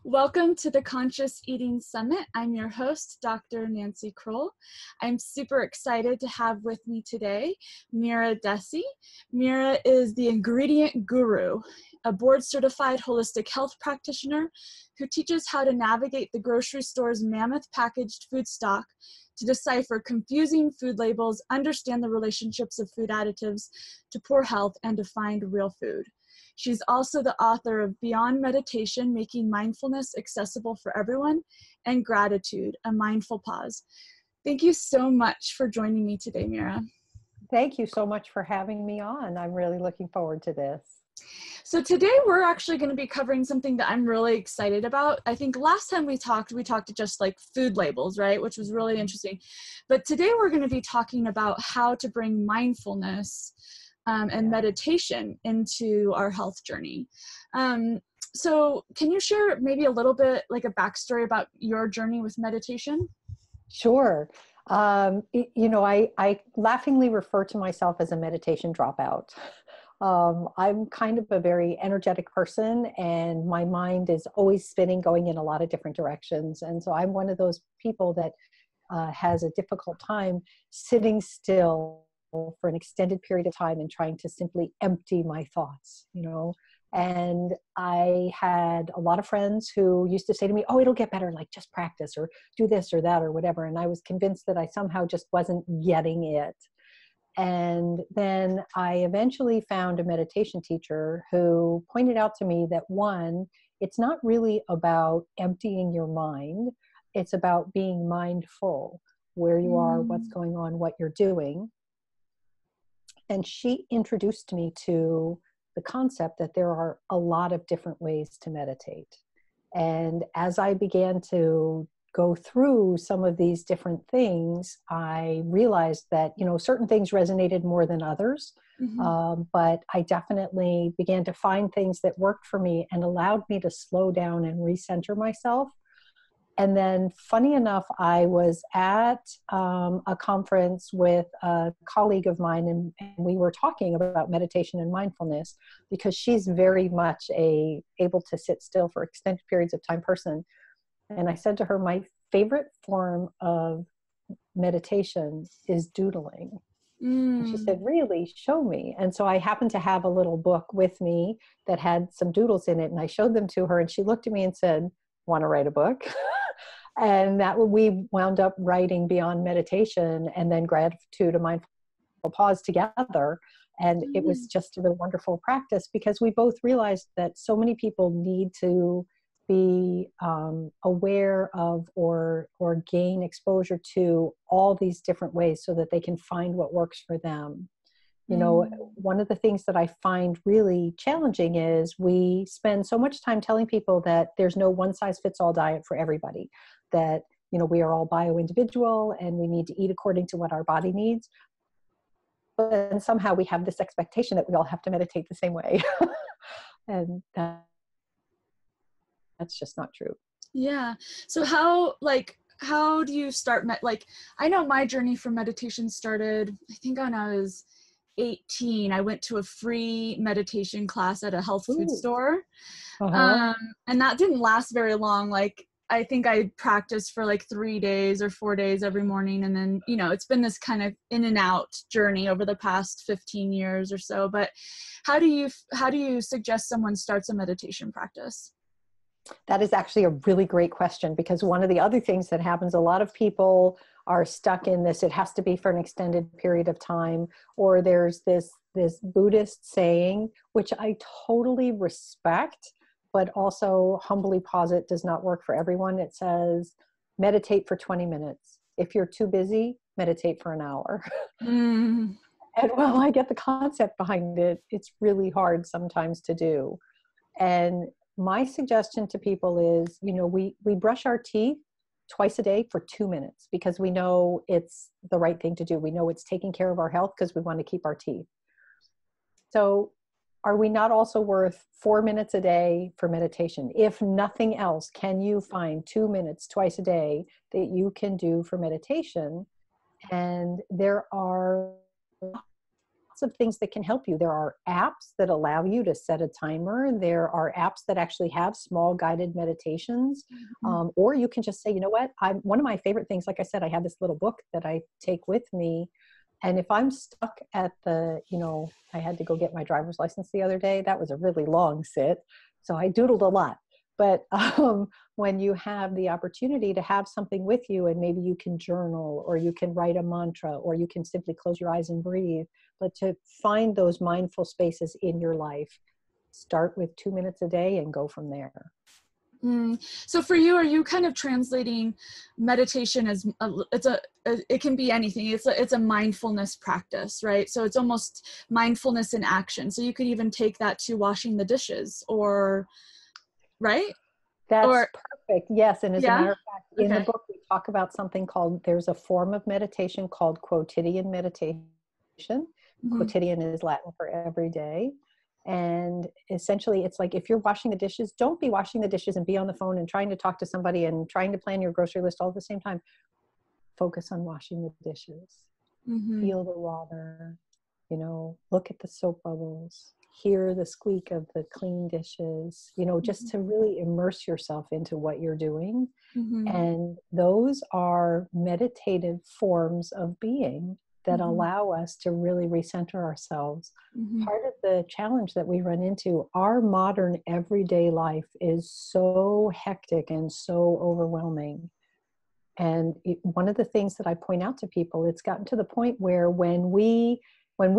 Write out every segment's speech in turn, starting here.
Welcome to the Conscious Eating Summit. I'm your host, Dr. Nancy Kroll. I'm super excited to have with me today Mira Dessy. Mira is the ingredient guru, a board-certified holistic health practitioner who teaches how to navigate the grocery store's mammoth packaged food stock to decipher confusing food labels, understand the relationships of food additives to poor health, and to find real food. She's also the author of Beyond Meditation, Making Mindfulness Accessible for Everyone, and Gratitude, A Mindful Pause. Thank you so much for joining me today, Mira. Thank you so much for having me on. I'm really looking forward to this. So today we're actually going to be covering something that I'm really excited about. I think last time we talked just like food labels, right? Which was really interesting. But today we're going to be talking about how to bring mindfulness and meditation into our health journey. So can you share maybe a little bit like a backstory about your journey with meditation? Sure. I laughingly refer to myself as a meditation dropout. I'm kind of a very energetic person, and my mind is always spinning, going in a lot of different directions. And so I'm one of those people that has a difficult time sitting still for an extended period of time and trying to simply empty my thoughts, And I had a lot of friends who used to say to me, oh, it'll get better, like just practice or do this or that or whatever. And I was convinced that I somehow just wasn't getting it. And then I eventually found a meditation teacher who pointed out to me that one, it's not really about emptying your mind. It's about being mindful where you are, what's going on, what you're doing. And she introduced me to the concept that there are a lot of different ways to meditate. And as I began to go through some of these different things, I realized that, certain things resonated more than others. But I definitely began to find things that worked for me and allowed me to slow down and recenter myself. And then, funny enough, I was at a conference with a colleague of mine, and we were talking about meditation and mindfulness because she's very much able to sit still for extended periods of time person. And I said to her, my favorite form of meditation is doodling. And she said, really? Show me. And so I happened to have a little book with me that had some doodles in it, and I showed them to her, and she looked at me and said, want to write a book? And that we wound up writing Beyond Meditation and then Gratitude, a Mindful Pause together. And it was just a really wonderful practice because we both realized that so many people need to be aware of or gain exposure to all these different ways so that they can find what works for them. One of the things that I find really challenging is we spend so much time telling people that there's no one-size-fits-all diet for everybody, that, we are all bio-individual and we need to eat according to what our body needs. But then somehow we have this expectation that we all have to meditate the same way. And that's just not true. Yeah. So how do you start? I know my journey for meditation started, I think when I was 18. I went to a free meditation class at a health food store. And that didn't last very long. I think I practiced for 3 days or 4 days every morning. And then, it's been this kind of in and out journey over the past 15 years or so. But how do you suggest someone starts a meditation practice? That is actually a really great question, because one of the other things that happens, a lot of people are stuck in this, it has to be for an extended period of time, or there's this Buddhist saying, which I totally respect, but also humbly posit does not work for everyone. It says, meditate for 20 minutes. If you're too busy, meditate for an hour. And while I get the concept behind it, it's really hard sometimes to do. And my suggestion to people is, we brush our teeth twice a day for 2 minutes because we know it's the right thing to do. We know it's taking care of our health because we want to keep our teeth. So are we not also worth 4 minutes a day for meditation? If nothing else, can you find 2 minutes twice a day that you can do for meditation? And there are lots lots of things that can help you. There are apps that allow you to set a timer. There are apps that actually have small guided meditations. Or you can just say, you know what, one of my favorite things, like I said, I have this little book that I take with me. And if I'm stuck at I had to go get my driver's license the other day. That was a really long sit. So I doodled a lot. But when you have the opportunity to have something with you, and maybe you can journal, or you can write a mantra, or you can simply close your eyes and breathe, but to find those mindful spaces in your life, start with 2 minutes a day and go from there. So for you, are you kind of translating meditation as it can be anything. It's a mindfulness practice, right? So it's almost mindfulness in action. So you could even take that to washing the dishes, or right? That's Or perfect. Yes. And as a yeah. matter of fact, in the Okay. book, we talk about something called, there's a form of meditation called quotidian meditation. Quotidian is Latin for every day. And essentially, it's like, if you're washing the dishes, don't be washing the dishes and be on the phone and trying to talk to somebody and trying to plan your grocery list all at the same time. Focus on washing the dishes. Feel the water, look at the soap bubbles, hear the squeak of the clean dishes, just to really immerse yourself into what you're doing. And those are meditative forms of being that allow us to really recenter ourselves. Part of the challenge that we run into, our modern everyday life is so hectic and so overwhelming. And one of the things that I point out to people, it's gotten to the point where when we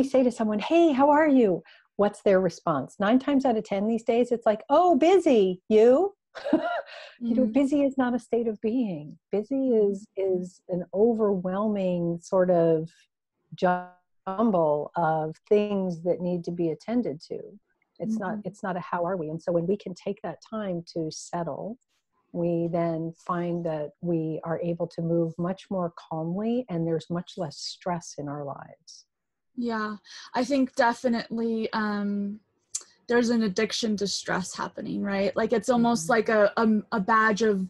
say to someone, "Hey, how are you?" What's their response? 9 times out of 10 these days, it's like, "Oh, busy. You?" Busy is not a state of being. Busy is an overwhelming sort of jumble of things that need to be attended to. It's not a how are we. And so when we can take that time to settle, we then find that we are able to move much more calmly, and there's much less stress in our lives. Yeah, I think definitely there's an addiction to stress happening, right? Like it's almost like a badge of,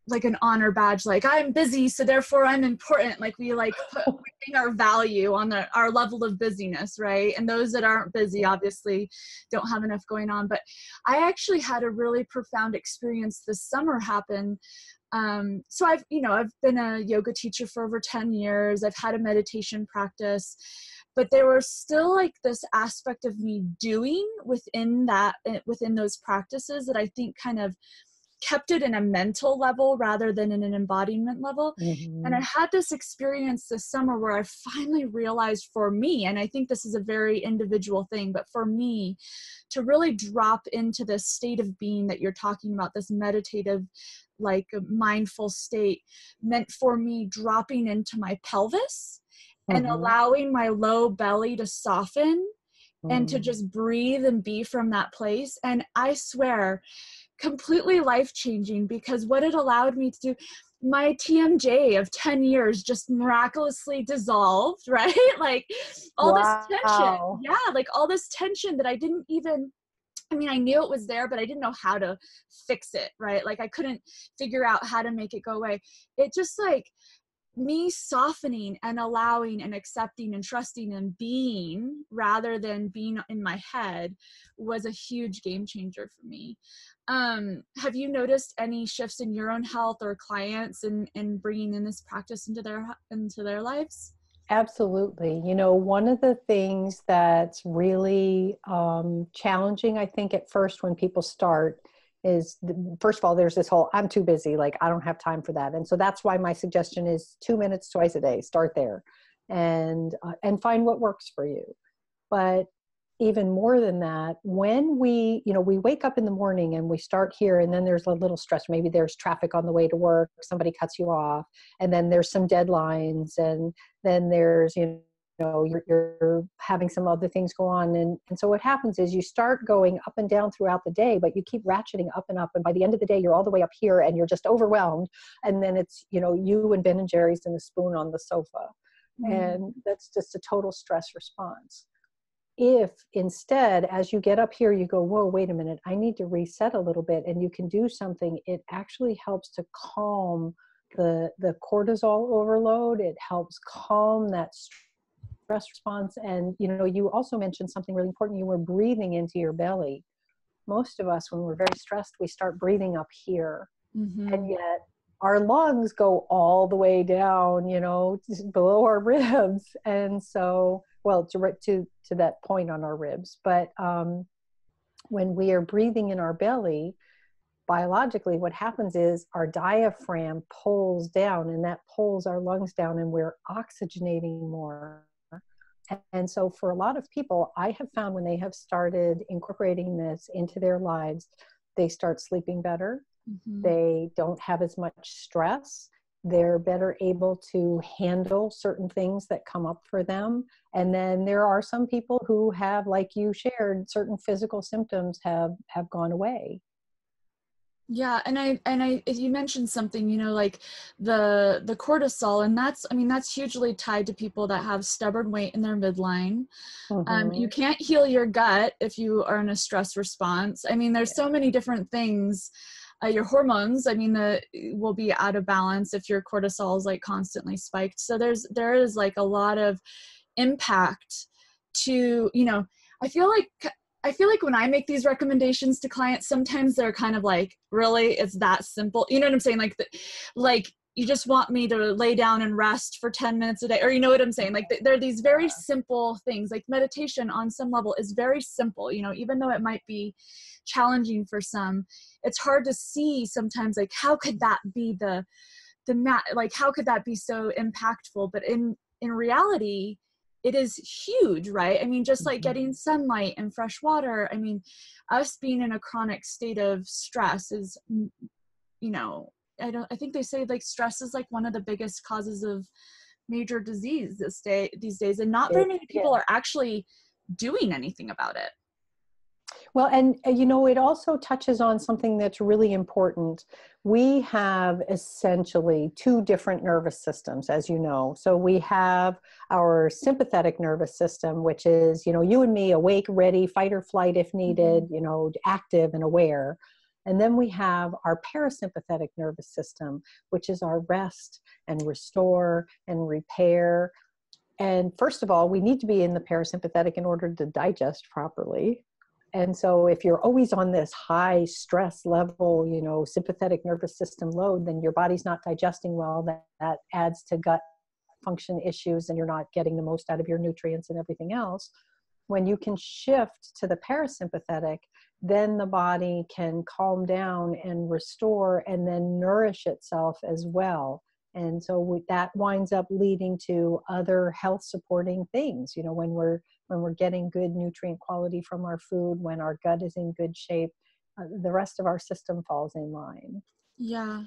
like an honor badge, like I'm busy, so therefore I'm important. Like we putting our value on our level of busyness, right? And those that aren't busy obviously don't have enough going on. But I actually had a really profound experience this summer happen. So I've been a yoga teacher for over 10 years. I've had a meditation practice, but there was still like this aspect of me doing within those practices that I think kind of kept it in a mental level rather than in an embodiment level. And I had this experience this summer where I finally realized, for me, and I think this is a very individual thing, but for me, to really drop into this state of being that you're talking about, this meditative, like mindful state, meant for me dropping into my pelvis and allowing my low belly to soften and to just breathe and be from that place. And I swear, completely life-changing, because what it allowed me to do, my TMJ of 10 years just miraculously dissolved, right? Like all this tension. Yeah, like all this tension that I didn't even, I knew it was there, but I didn't know how to fix it, right? Like I couldn't figure out how to make it go away. It just like me softening and allowing and accepting and trusting and being rather than being in my head was a huge game changer for me. Have you noticed any shifts in your own health or clients in bringing in this practice into their lives? Absolutely. One of the things that's really challenging, I think, at first when people start is, first of all, there's this whole, I'm too busy, like I don't have time for that. And so that's why my suggestion is 2 minutes twice a day, start there and find what works for you. But even more than that, when we wake up in the morning and we start here, and then there's a little stress, maybe there's traffic on the way to work, somebody cuts you off, and then there's some deadlines, and then there's, you're having some other things go on. And so what happens is you start going up and down throughout the day, but you keep ratcheting up and up. And by the end of the day, you're all the way up here and you're just overwhelmed. And then it's, you and Ben and Jerry's and a spoon on the sofa. And that's just a total stress response. If instead, as you get up here, you go, whoa, wait a minute, I need to reset a little bit, and you can do something, it actually helps to calm the cortisol overload. It helps calm that stress response. And, you also mentioned something really important. You were breathing into your belly. Most of us, when we're very stressed, we start breathing up here. Mm-hmm. And yet our lungs go all the way down, just below our ribs. And so, well, to that point on our ribs. But when we are breathing in our belly, biologically, what happens is our diaphragm pulls down, and that pulls our lungs down, and we're oxygenating more. And so for a lot of people, I have found when they have started incorporating this into their lives, they start sleeping better. Mm-hmm. They don't have as much stress. They're better able to handle certain things that come up for them. And then there are some people who have, like you shared, certain physical symptoms have gone away. Yeah, and you mentioned something, like the cortisol, and that's hugely tied to people that have stubborn weight in their midline. You Mm-hmm. can't heal your gut if you are in a stress response. There's so many different things. Your hormones, will be out of balance if your cortisol is like constantly spiked. So there is like a lot of impact to, I feel like when I make these recommendations to clients, sometimes they're kind of like, really, it's that simple. You know what I'm saying? Like you just want me to lay down and rest for 10 minutes a day, or you know what I'm saying? Like there are these very simple things. Like meditation on some level is very simple, even though it might be challenging for some. It's hard to see sometimes, like, how could that be like, how could that be so impactful? But in reality, it is huge, right? Just like getting sunlight and fresh water. Us being in a chronic state of stress is, I think they say like stress is like one of the biggest causes of major disease these days, and not very many people are actually doing anything about it. Well, and it also touches on something that's really important. We have essentially two different nervous systems, as you know. So we have our sympathetic nervous system, which is, you and me, awake, ready, fight or flight if needed, active and aware. And then we have our parasympathetic nervous system, which is our rest and restore and repair. And first of all, we need to be in the parasympathetic in order to digest properly. And so if you're always on this high stress level, sympathetic nervous system load, then your body's not digesting well. That adds to gut function issues, and you're not getting the most out of your nutrients and everything else. When you can shift to the parasympathetic, then the body can calm down and restore and then nourish itself as well. And so that winds up leading to other health supporting things, when we're getting good nutrient quality from our food, when our gut is in good shape, the rest of our system falls in line. Yeah.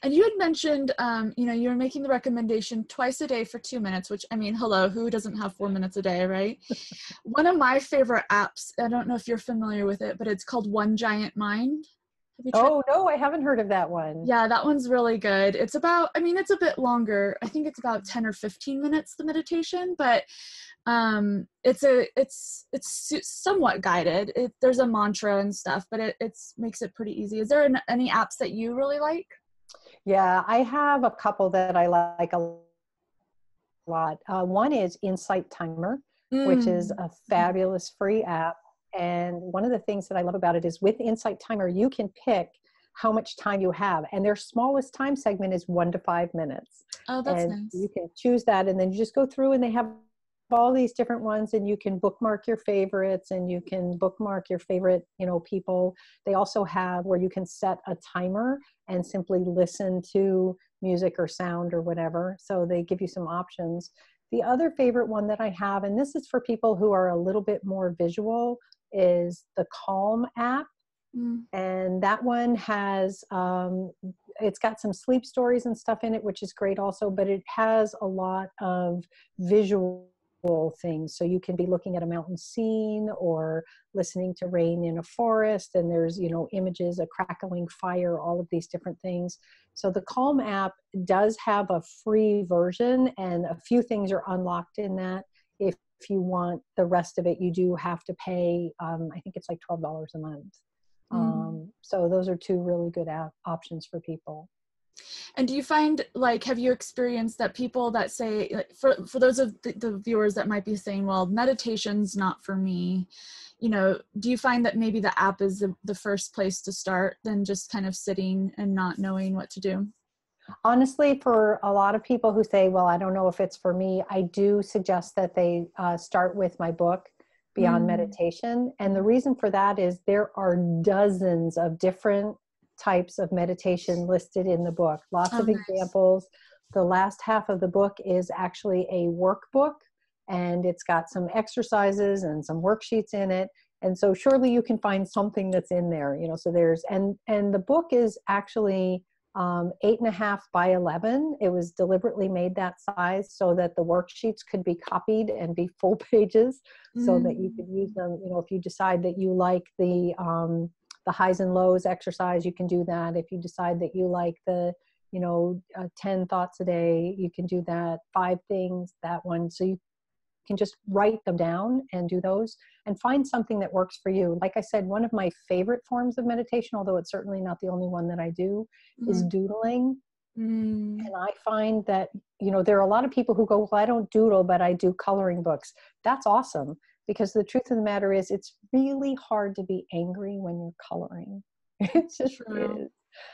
And you had mentioned, you were making the recommendation twice a day for 2 minutes, which, hello, who doesn't have 4 minutes a day, right? One of my favorite apps, I don't know if you're familiar with it, but it's called One Giant Mind. Have you tried? Oh, no, I haven't heard of that one. Yeah, that one's really good. It's about, it's a bit longer. I think it's about 10 or 15 minutes, the meditation, but it's somewhat guided. There's a mantra and stuff, but it makes it pretty easy. Is there any apps that you really like? Yeah, I have a couple that I like a lot. One is Insight Timer, which is a fabulous free app. And one of the things that I love about it is with Insight Timer, you can pick how much time you have. And their smallest time segment is 1 to 5 minutes. Oh, that's and nice. You can choose that, and then you just go through, and they have all these different ones, and you can bookmark your favorites, and you can bookmark your favorite, people. They also have where you can set a timer and simply listen to music or sound or whatever. So they give you some options. The other favorite one that I have, and this is for people who are a little bit more visual, is the Calm app. And that one has, it's got some sleep stories and stuff in it, which is great also, but it has a lot of visual things. So you can be looking at a mountain scene or listening to rain in a forest, and there's, images, a crackling fire, all of these different things. So the Calm app does have a free version, and a few things are unlocked in that. If you want the rest of it, you do have to pay, I think it's like $12 a month. So those are two really good options for people. And do you find, like, have you experienced that people that say, like, for those of the viewers that might be saying, well, meditation's not for me, you know, do you find that maybe the app is the first place to start than just kind of sitting and not knowing what to do? Honestly, for a lot of people who say, well, I don't know if it's for me, I do suggest that they start with my book, Beyond Mm. Meditation. And the reason for that is there are dozens of different types of meditation listed in the book, lots Oh, of nice. examples. The last half of the book is actually a workbook, and it's got some exercises and some worksheets in it. And so surely you can find something that's in there, you know, so there's, and the book is actually 8.5 by 11. It was deliberately made that size so that the worksheets could be copied and be full pages, so that you could use Mm. them. You know, if you decide that you like the highs and lows exercise, you can do that. If you decide that you like the, 10 thoughts a day, you can do that. 5 things, that one. So you can just write them down and do those and find something that works for you. Like I said, one of my favorite forms of meditation, although it's certainly not the only one that I do, is Mm. doodling. Mm. And I find that, there are a lot of people who go, well, I don't doodle, but I do coloring books. That's awesome, because the truth of the matter is it's really hard to be angry when you're coloring. It It's just true. is.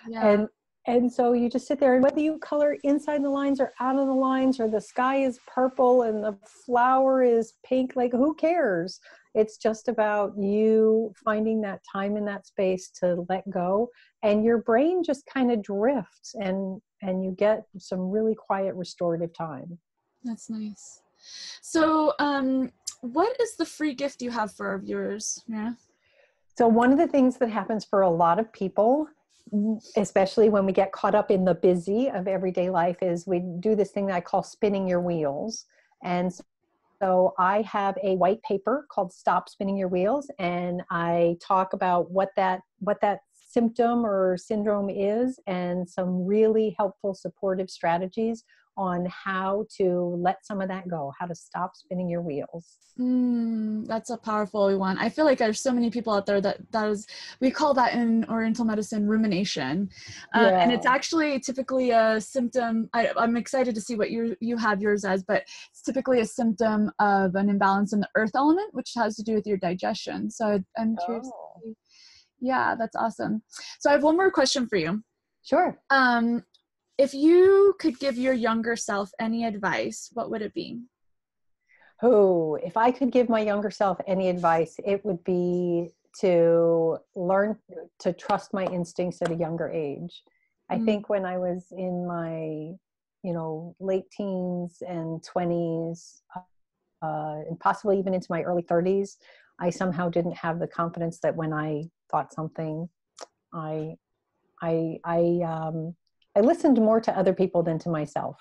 Yeah. And so you just sit there, and whether you color inside the lines or out of the lines, or the sky is purple and the flower is pink, like, who cares? It's just about you finding that time in that space to let go, and your brain just kind of drifts, and you get some really quiet restorative time. That's nice. So, what is the free gift you have for our viewers? Yeah. So one of the things that happens for a lot of people, especially when we get caught up in the busy of everyday life, is we do this thing that I call spinning your wheels. And so I have a white paper called Stop Spinning Your Wheels, and I talk about what that symptom or syndrome is, and some really helpful supportive strategies on how to let some of that go, how to stop spinning your wheels. That's a powerful one. I feel like there's so many people out there that is, we call that in Oriental medicine rumination, and it's Yeah. actually typically a symptom. I'm excited to see what you have yours as, but it's typically a symptom of an imbalance in the earth element, which has to do with your digestion. So I'm curious. Oh, Yeah, that's awesome. So I have one more question for you. sure. Um, if you could give your younger self any advice, what would it be? Oh, if I could give my younger self any advice, it would be to learn to trust my instincts at a younger age. I Mm. think when I was in my, late teens and 20s, and possibly even into my early 30s, I somehow didn't have the confidence that when I thought something, I, I listened more to other people than to myself.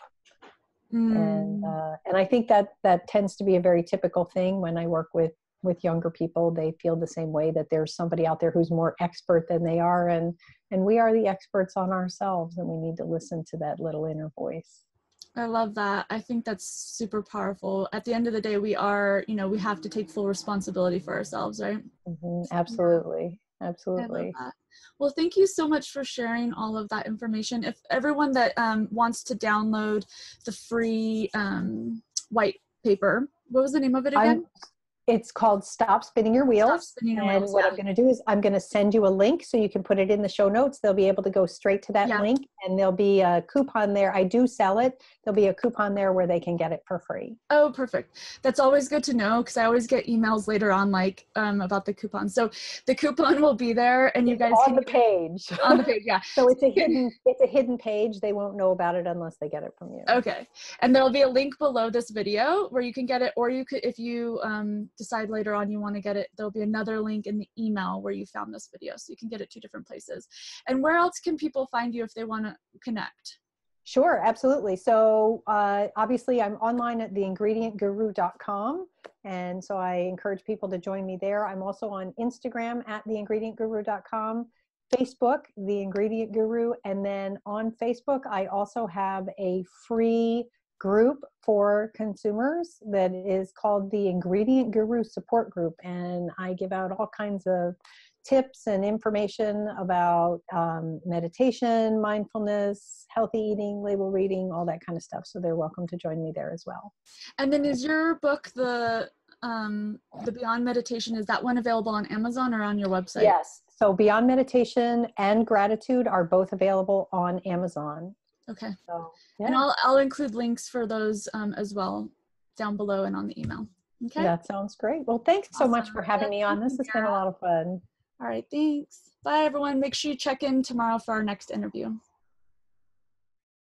Mm. And I think that tends to be a very typical thing when I work with younger people. They feel the same way, that there's somebody out there who's more expert than they are, and we are the experts on ourselves, and we need to listen to that little inner voice. I love that. I think that's super powerful. At the end of the day, we are, we have to take full responsibility for ourselves, right? Yeah, Absolutely, I love absolutely. that. Well, thank you so much for sharing all of that information. If everyone that wants to download the free white paper, what was the name of it I'm again? It's called Stop Spinning Your Stop Wheels. spinning your And wheels. what I'm Yeah. going to do is I'm going to send you a link so you can put it in the show notes. They'll be able to go straight to that Yeah. link, and there'll be a coupon there. I do sell it. There'll be a coupon there where they can get it for free. Oh, perfect. That's always good to know, because I always get emails later on, like, about the coupon. So the coupon will be there, and you It's guys on can the get it page. on the page. Yeah. So it's a hidden page. They won't know about it unless they get it from you. Okay. And there'll be a link below this video where you can get it, or you could, if you decide later on you want to get it, there'll be another link in the email where you found this video. So you can get it 2 different places. And where else can people find you if they want to connect? Sure, absolutely. So obviously I'm online at theingredientguru.com. And so I encourage people to join me there. I'm also on Instagram at theingredientguru.com, Facebook, The Ingredient Guru. And then on Facebook, I also have a free group for consumers that is called the Ingredient Guru Support Group. And I give out all kinds of tips and information about meditation, mindfulness, healthy eating, label reading, all that kind of stuff. So they're welcome to join me there as well. And then is your book, the Beyond Meditation, is that one available on Amazon or on your website? Yes. So Beyond Meditation and Gratitude are both available on Amazon. Okay. So, yeah. And I'll include links for those as well down below and on the email. Okay. That sounds great. Well, thanks so much for having me on. This has been a lot of fun. All right. Thanks. Bye, everyone. Make sure you check in tomorrow for our next interview.